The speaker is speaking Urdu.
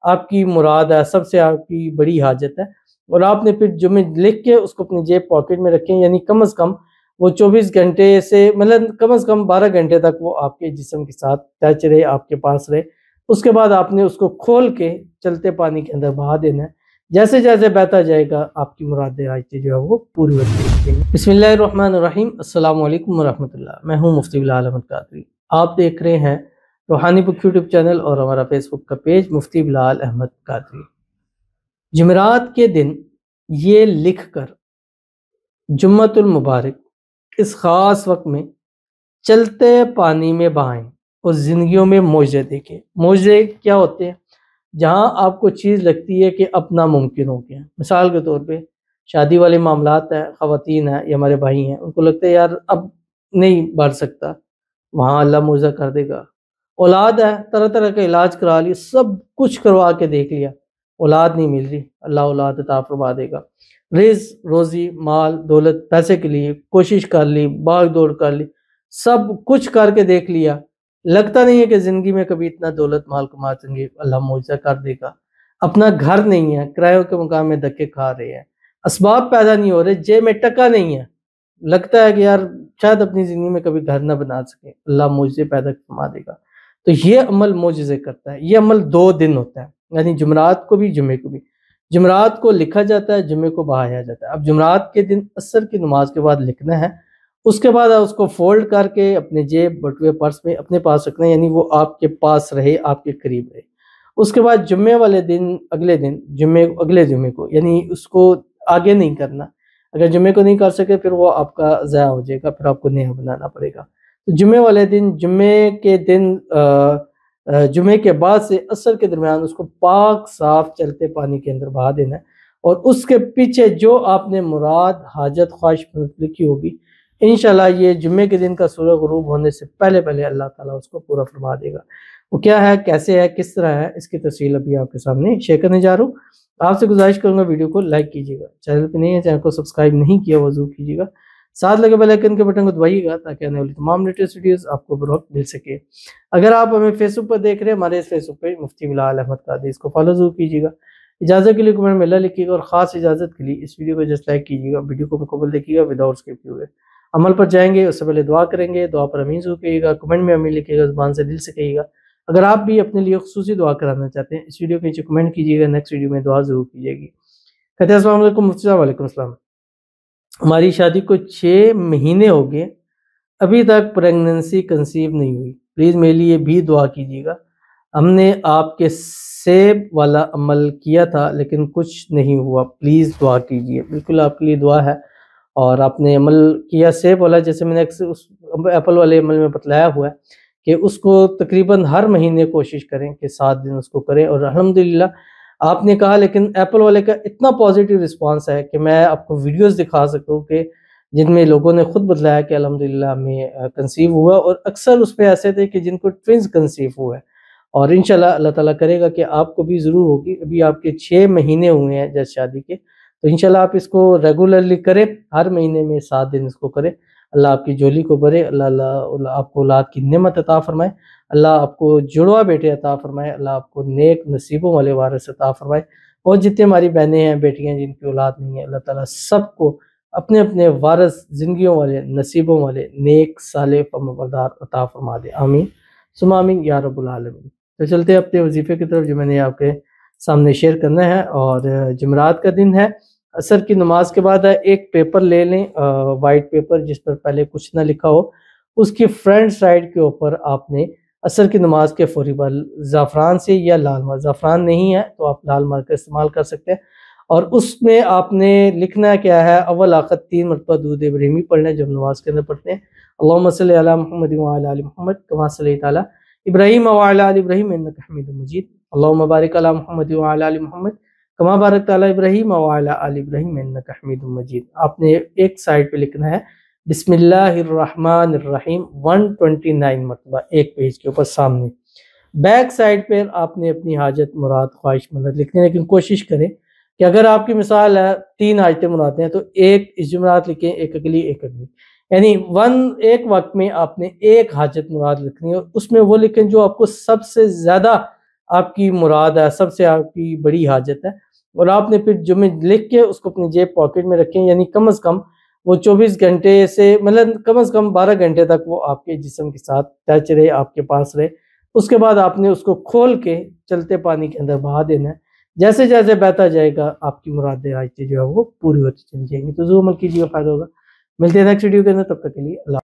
آپ کی مراد ہے، سب سے آپ کی بڑی حاجت ہے، اور آپ نے پھر جمعے لکھ کے اس کو اپنی جیب پاکٹ میں رکھیں، یعنی کم از کم وہ 24 گھنٹے سے مطلب کم از کم 12 گھنٹے تک وہ آپ کے جسم کے ساتھ ٹچ رہے، آپ کے پاس رہے۔ اس کے بعد آپ نے اس کو کھول کے چلتے پانی کے اندر بہا دینا ہے۔ جیسے جیسے بہتا جائے گا آپ کی مرادیں حاجتیں جو ہے وہ پوری ہوتی ہیں۔ بسم اللہ الرحمن الرحیم۔ السلام علیکم ورحمۃ اللہ۔ میں ہوں مفتی بلال احمد قادری۔ آپ دیکھ رہے ہیں روحانی بک یوٹیوب چینل اور ہمارا فیس بک کا پیج مفتی بلال احمد قادری۔ جمعرات کے دن یہ لکھ کر جمعۃ المبارک اس خاص وقت میں چلتے پانی میں بہائیں اور زندگیوں میں معجزے دیکھیں۔ معجزے کیا ہوتے ہیں؟ جہاں آپ کو چیز لگتی ہے کہ اپنا ممکن ہو گیا، مثال کے طور پہ شادی والے معاملات ہیں، خواتین ہیں یا ہمارے بھائی ہیں، ان کو لگتا ہے یار اب نہیں بڑھ سکتا، وہاں اللہ معجزہ کر دے گا۔ اولاد ہے، طرح طرح کا علاج کرا لیا، سب کچھ کروا کے دیکھ لیا، اولاد نہیں مل رہی، اللہ اولاد عطا فرما دے گا۔ رزق، روزی، مال، دولت، پیسے کے لیے کوشش کر لی، بھاگ دوڑ کر لی، سب کچھ کر کے دیکھ لیا، لگتا نہیں ہے کہ زندگی میں کبھی اتنا دولت مال کما سکیں گے، اللہ معجزہ کر دے گا۔ اپنا گھر نہیں ہے، کرایوں کے مقام میں دھکے کھا رہے ہیں، اسباب پیدا نہیں ہو رہے، جیب میں ٹکا نہیں ہے، لگتا ہے کہ یار شاید اپنی زندگی میں کبھی گھر نہ بنا سکے، اللہ معجزے پیدا فرما دے گا۔ تو یہ عمل معجزے کرتا ہے۔ یہ عمل 2 دن ہوتا ہے، یعنی جمعرات کو بھی جمعے کو بھی۔ جمعرات کو لکھا جاتا ہے، جمعے کو بہایا جاتا ہے۔ اب جمعرات کے دن عصر کی نماز کے بعد لکھنا ہے، اس کے بعد اس کو فولڈ کر کے اپنے جیب، بٹوے، پرس میں اپنے پاس رکھنا ہے، یعنی وہ آپ کے پاس رہے، آپ کے قریب رہے۔ اس کے بعد جمعے والے دن، اگلے دن اگلے جمعے کو، یعنی اس کو آگے نہیں کرنا۔ اگر جمعے کو نہیں کر سکے پھر وہ آپ کا ضائع ہو جائے گا، پھر آپ کو نیا بنانا پڑے گا۔ تو جمعے والے دن، جمعے کے بعد سے عصر کے درمیان اس کو پاک صاف چلتے پانی کے اندر بہا دینا ہے، اور اس کے پیچھے جو آپ نے مراد، حاجت، خواہش لکھی ہوگی، انشاءاللہ یہ جمعے کے دن کا سورج غروب ہونے سے پہلے پہلے اللہ تعالیٰ اس کو پورا فرما دے گا۔ وہ کیا ہے، کیسے ہے، کس طرح ہے، اس کی تفصیل ابھی آپ کے سامنے شیئر کرنے جا رہا ہوں۔ آپ سے گزارش کروں گا ویڈیو کو لائک کیجیے گا، چینل پہ نہیں ہے چینل کو سبسکرائب نہیں کیا وہ ضرور کیجیے گا، ساتھ لگے بیل آئیکن کے بٹن کو دبائیے گا تاکہ آنے والی تمام لیٹسٹ ویڈیوز آپ کو بروقت مل سکے۔ اگر آپ ہمیں فیس بک پر دیکھ رہے ہیں، ہمارے اس فیس بک پہ مفتی بلال احمد قادری، اس کو فالو ضرور کیجیے گا۔ اجازت کے لیے کمنٹ میں اللہ لکھیے گا، اور خاص اجازت کے لیے اس ویڈیو کو جسٹ لائک کیجیے گا، ویڈیو کو مکمل دیکھیے گا وداؤٹ اسکپ کیے ہوئے۔ عمل پر جائیں گے اس سے پہلے دعا کریں گے، دعا پر امین ضرور کہیے گا، کمنٹ میں امین لکھیے گا، زبان سے دل سے کہیے گا۔ اگر آپ بھی اپنے لیے خصوصی دعا کرانا چاہتے ہیں، اس ویڈیو کے نیچے کمنٹ کیجیے گا، نیکسٹ ویڈیو میں دعا ضرور کیجیے گی۔ کہتے ہیں السلام علیکم مفتی صاحب۔ وعلیکم السلام۔ ہماری شادی کو 6 مہینے ہو گئے، ابھی تک پریگننسی کنسیو نہیں ہوئی، پلیز میرے لیے بھی دعا کیجیے گا۔ ہم نے آپ کے سیب والا عمل کیا تھا لیکن کچھ نہیں ہوا، پلیز دعا کیجیے۔ بالکل آپ کے لیے دعا ہے، اور آپ نے عمل کیا سیب والا، جیسے میں نے ایپل والے عمل میں بتلایا ہوا ہے کہ اس کو تقریباً ہر مہینے کوشش کریں کہ 7 دن اس کو کریں، اور الحمدللہ آپ نے کہا، لیکن ایپل والے کا اتنا پازیٹیو رسپانس ہے کہ میں آپ کو ویڈیوز دکھا سکتا ہوں کہ جن میں لوگوں نے خود بتلایا کہ الحمدللہ ہمیں کنسیو ہوا، اور اکثر اس پہ ایسے تھے کہ جن کو ٹوینز کنسیو ہوا ہے، اور انشاءاللہ اللہ تعالیٰ کرے گا کہ آپ کو بھی ضرور ہوگی۔ ابھی آپ کے 6 مہینے ہوئے ہیں جیسے شادی کے، تو انشاءاللہ آپ اس کو ریگولرلی کریں، ہر مہینے میں 7 دن اس کو کریں۔ اللہ آپ کی جولی کو بھرے، اللہ آپ کو اولاد کی نعمت عطا فرمائے، اللہ آپ کو جڑوا بیٹے عطا فرمائے، اللہ آپ کو نیک نصیبوں والے وارث عطا فرمائے، اور جتنے ہماری بہنیں ہیں، بیٹیاں جن کی اولاد نہیں ہے، اللہ تعالیٰ سب کو اپنے اپنے وارث، زندگیوں والے، نصیبوں والے، نیک صالح فرمانبردار عطا فرما دے، آمین ثم آمین یا رب العالمین۔ تو چلتے ہیں اپنے وظیفے کی طرف جو میں نے آپ کے سامنے شیئر کرنا ہے، اور جمعرات کا دن ہے، عصر کی نماز کے بعد ہے۔ ایک پیپر لے لیں، وائٹ پیپر جس پر پہلے کچھ نہ لکھا ہو، اس کی فرنٹ سائڈ کے اوپر آپ نے عصر کی نماز کے فوری بعد زعفران سے یا لال مرچ، زعفران نہیں ہے تو آپ لال مرچ کا استعمال کر سکتے ہیں، اور اس میں آپ نے لکھنا کیا ہے، اول آخر 3 مرتبہ درود ابراہیمی پڑھنا ہے جو ہم نماز کے اندر پڑھتے ہیں۔ اللہم صلی علی محمد وعلی آل محمد کما صلیت علی ابراہیم وعلی آل ابراہیم انک حمید مجید، اللہم بارک علی محمد وعلی آل محمد کما بارکت علی ابراہیم وعلی آل ابراہیم انک حمید مجید۔ آپ نے ایک سائڈ پہ لکھنا ہے بسم اللہ الرحمن الرحیم 129 مرتبہ، ایک پیج کے اوپر سامنے۔ بیک سائڈ پہ آپ نے اپنی حاجت، مراد، خواہش، مدد لکھنی ہے، لیکن کوشش کریں کہ اگر آپ کی مثال ہے 3 حاجتیں مرادیں ہیں تو ایک اس جمعرات لکھیں، ایک اگلی، ایک اگلی، یعنی ایک وقت میں آپ نے ایک حاجت مراد لکھنی ہے، اور اس میں وہ لکھیں جو آپ کو سب سے زیادہ آپ کی مراد ہے، سب سے آپ کی بڑی حاجت ہے، اور آپ نے پھر جمعے لکھ کے اس کو اپنی جیب پاکٹ میں رکھیں، یعنی کم از کم وہ 24 گھنٹے سے مطلب کم از کم 12 گھنٹے تک وہ آپ کے جسم کے ساتھ ٹچ رہے، آپ کے پاس رہے۔ اس کے بعد آپ نے اس کو کھول کے چلتے پانی کے اندر بہا دینا ہے۔ جیسے جیسے بہتا جائے گا آپ کی مرادیں آہستہ جو ہے وہ پوری ہوتی چلی جائیں گی۔ تو ضرور عمل کیجیے، فائدہ ہوگا۔ ملتے ہیں نیکسٹ ویڈیو کے اندر، تب تک کے لیے اللہ۔